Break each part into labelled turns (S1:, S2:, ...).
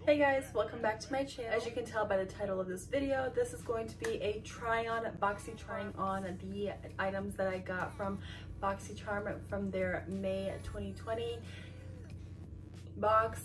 S1: Hey guys, welcome back to my channel. As you can tell by the title of this video, this is going to be a try-on boxy trying on the items that I got from Boxycharm from their May 2020 box.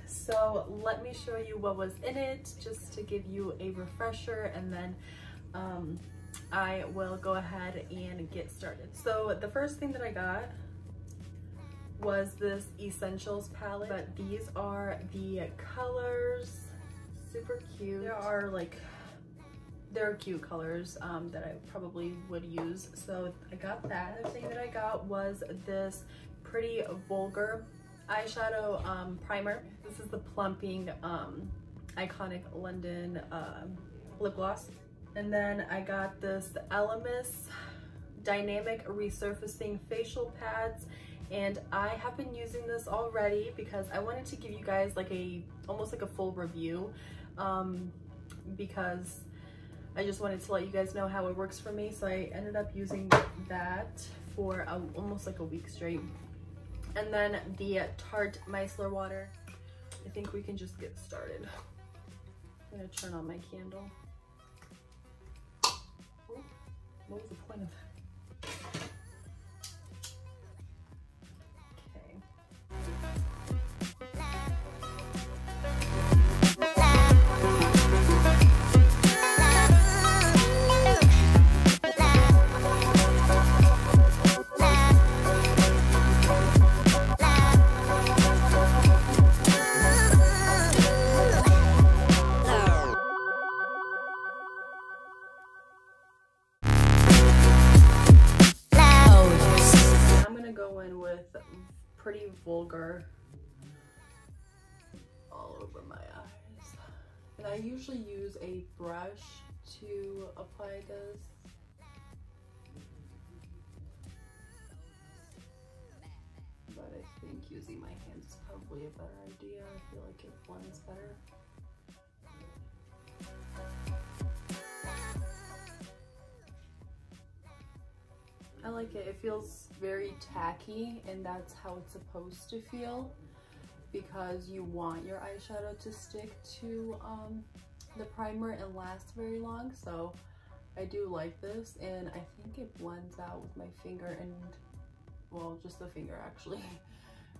S1: So let me show you what was in it just to give you a refresher, and then I will go ahead and get started. So the first thing that I got was this Essentials palette, but these are the colors. Super cute. They're cute colors that I probably would use, so I got that. The other thing that I got was this pretty Vulgar eyeshadow primer. This is the Plumping Iconic London lip gloss. And then I got this Elemis Dynamic Resurfacing facial pads, and I have been using this already because I wanted to give you guys like almost like a full review, because I just wanted to let you guys know how it works for me. So I ended up using that for almost like a week straight. And then the Tarte Micellar water. I think we can just get started. I'm gonna turn on my candle. What was the point of that? Pretty Vulgar all over my eyes, and I usually use a brush to apply this. But I think using my hands is probably a better idea. I feel like it blends better. I like it. It feels very tacky, and that's how it's supposed to feel, because you want your eyeshadow to stick to the primer and last very long. So I do like this, and I think it blends out with my finger and, well, just the finger actually,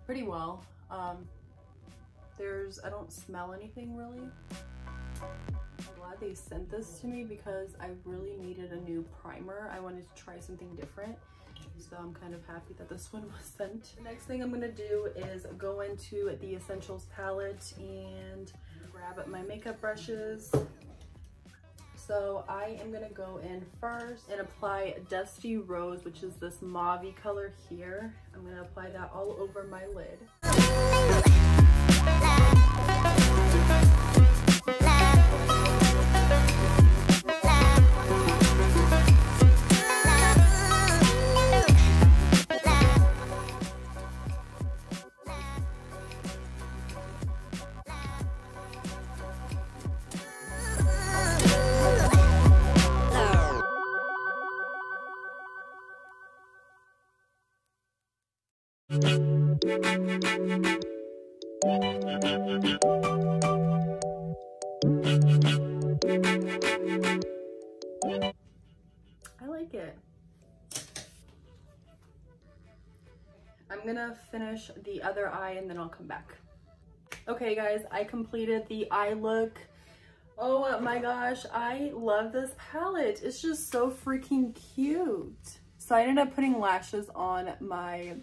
S1: pretty well. I don't smell anything really. I'm glad they sent this to me because I really needed a new primer. I wanted to try something different, so I'm kind of happy that this one was sent. The next thing I'm gonna do is go into the Essentials palette and grab my makeup brushes. So I am gonna go in first and apply Dusty Rose, which is this mauve-y color here. I'm gonna apply that all over my lid. I like it. I'm gonna finish the other eye and then I'll come back. Okay guys, I completed the eye look. Oh my gosh, I love this palette. It's just so freaking cute. So I ended up putting lashes on my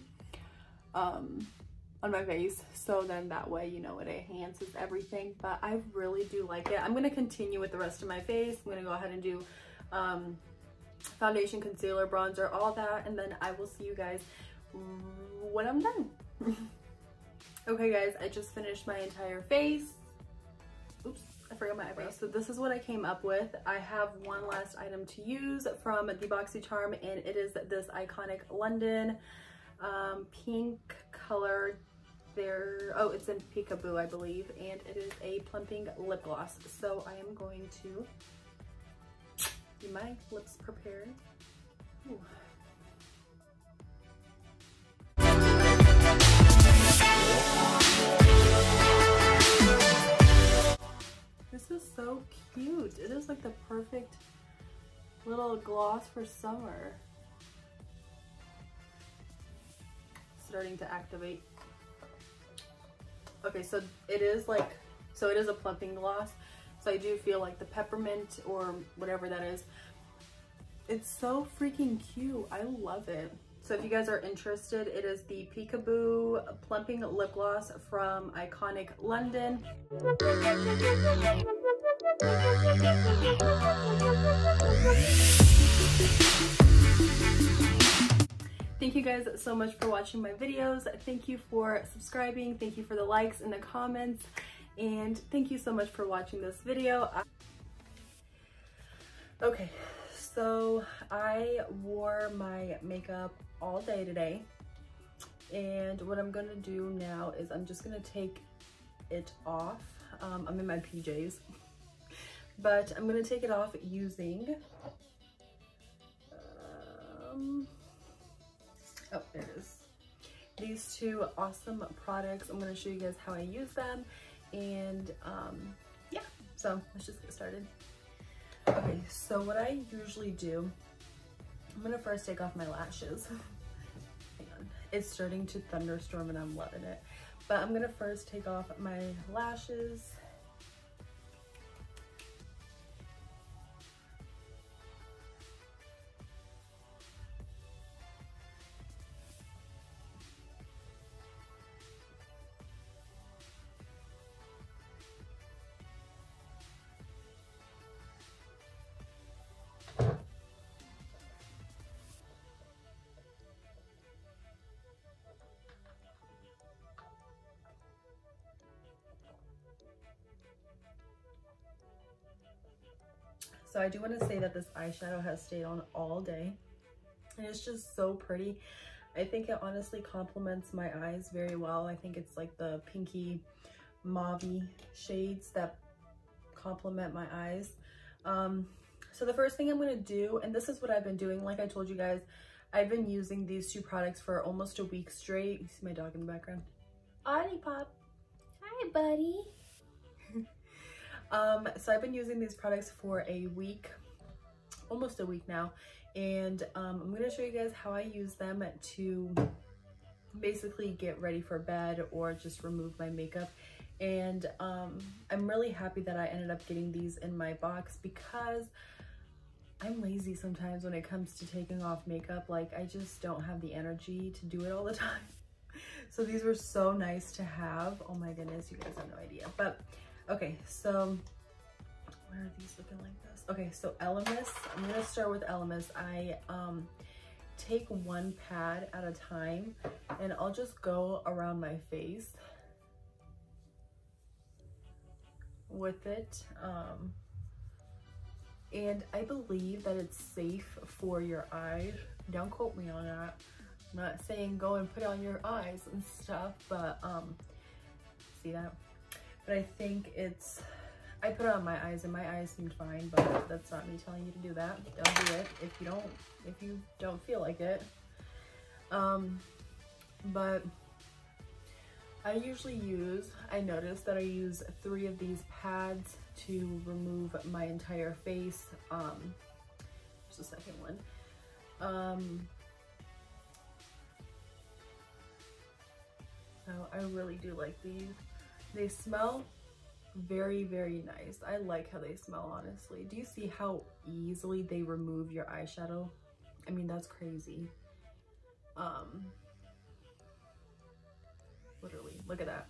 S1: face, so then that way, you know, it enhances everything. But I really do like it. I'm gonna continue with the rest of my face. I'm gonna go ahead and do foundation, concealer, bronzer, all that, and then I will see you guys when I'm done. Okay guys, I just finished my entire face. Oops, I forgot my eyebrows. So this is what I came up with. I have one last item to use from the Boxycharm, and it is this Iconic London pink color. Oh, it's in Peekaboo, I believe, and it is a Plumping lip gloss. So I am going to get my lips prepared. Ooh. cute. It is like the perfect little gloss for summer. Starting to activate. Okay, so it is like, so it is a plumping gloss. So I do feel like the peppermint or whatever that is, it's so freaking cute. I love it. So if you guys are interested, it is the Peekaboo Plumping Lip Gloss from Iconic London. Thank you guys so much for watching my videos. Thank you for subscribing. Thank you for the likes and the comments. And thank you so much for watching this video. Okay, so I wore my makeup all day today. And what I'm gonna do now is I'm just gonna take it off. I'm in my PJs. But I'm gonna take it off using, oh, there it is. These two awesome products. I'm gonna show you guys how I use them. And yeah, so let's just get started. Okay, so what I usually do, I'm gonna first take off my lashes. Hang on, it's starting to thunderstorm and I'm loving it. But I'm gonna first take off my lashes. So I do want to say that this eyeshadow has stayed on all day and it's just so pretty. I think it honestly complements my eyes very well. I think it's like the pinky mauve-y shades that complement my eyes. So the first thing I'm going to do, and this is what I've been doing, like I told you guys, I've been using these two products for almost a week straight. You see my dog in the background? Audie Pop. Hi, buddy. So I've been using these products for a week, almost a week now, and I'm going to show you guys how I use them to basically get ready for bed or just remove my makeup. And I'm really happy that I ended up getting these in my box because I'm lazy sometimes when it comes to taking off makeup. Like, I just don't have the energy to do it all the time. So these were so nice to have. Oh my goodness, you guys have no idea. But okay, so where are these looking like this? Okay, so Elemis, I'm gonna start with Elemis. I take one pad at a time and I'll just go around my face with it. And I believe that it's safe for your eyes. Don't quote me on that. I'm not saying go and put it on your eyes and stuff, but see that? But I think it's, I put it on my eyes and my eyes seemed fine, but that's not me telling you to do that. Don't do it if you don't feel like it. But I usually use, I noticed that I use 3 of these pads to remove my entire face. There's a second one. So I really do like these. They smell very, very nice. I like how they smell, honestly. Do you see how easily they remove your eyeshadow? I mean, that's crazy. Literally, look at that.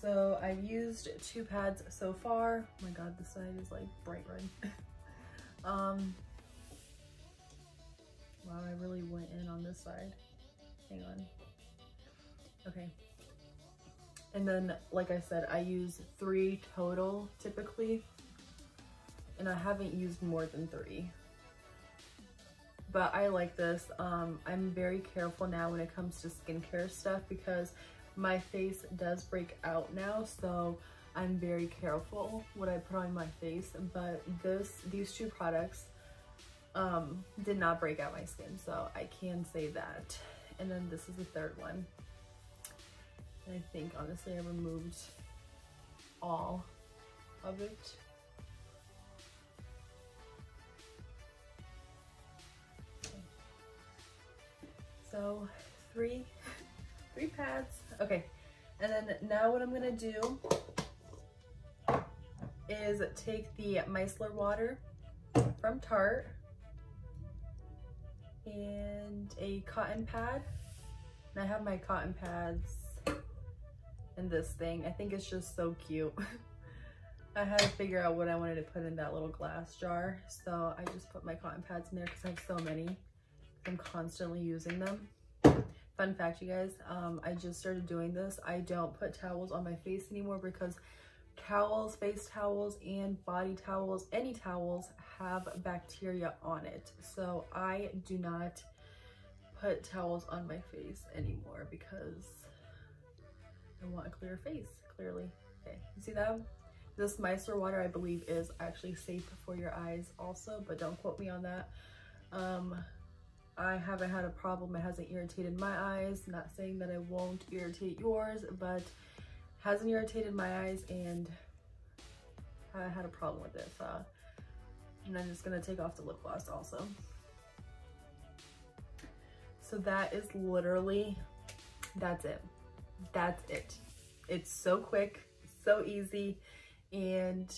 S1: So I've used 2 pads so far. Oh my god, this side is like bright red. Wow, I really went in on this side. Hang on. Okay. And then, like I said, I use 3 total typically. And I haven't used more than 3. But I like this. I'm very careful now when it comes to skincare stuff because my face does break out now, so I'm very careful what I put on my face, but these two products did not break out my skin, so I can say that. And then this is the third one. And I think honestly I removed all of it. So three pads. Okay, and then now what I'm gonna do is take the micellar water from Tarte and a cotton pad. And I have my cotton pads in this thing. I think it's just so cute. I had to figure out what I wanted to put in that little glass jar, so I just put my cotton pads in there because I have so many. I'm constantly using them. Fun fact, you guys, I just started doing this. I don't put towels on my face anymore because towels, face towels, and body towels, any towels, have bacteria on it. So I do not put towels on my face anymore because I want a clear face, clearly. Okay, you see that? This micellar water, I believe, is actually safe for your eyes also, but don't quote me on that. I haven't had a problem. It hasn't irritated my eyes. Not saying that I won't irritate yours, but hasn't irritated my eyes, and I had a problem with it. And I'm just gonna take off the lip gloss also. So that is literally, that's it. That's it. It's so quick, so easy, and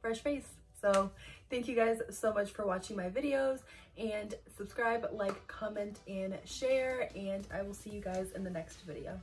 S1: fresh face. So thank you guys so much for watching my videos, and subscribe, like, comment, and share, and I will see you guys in the next video.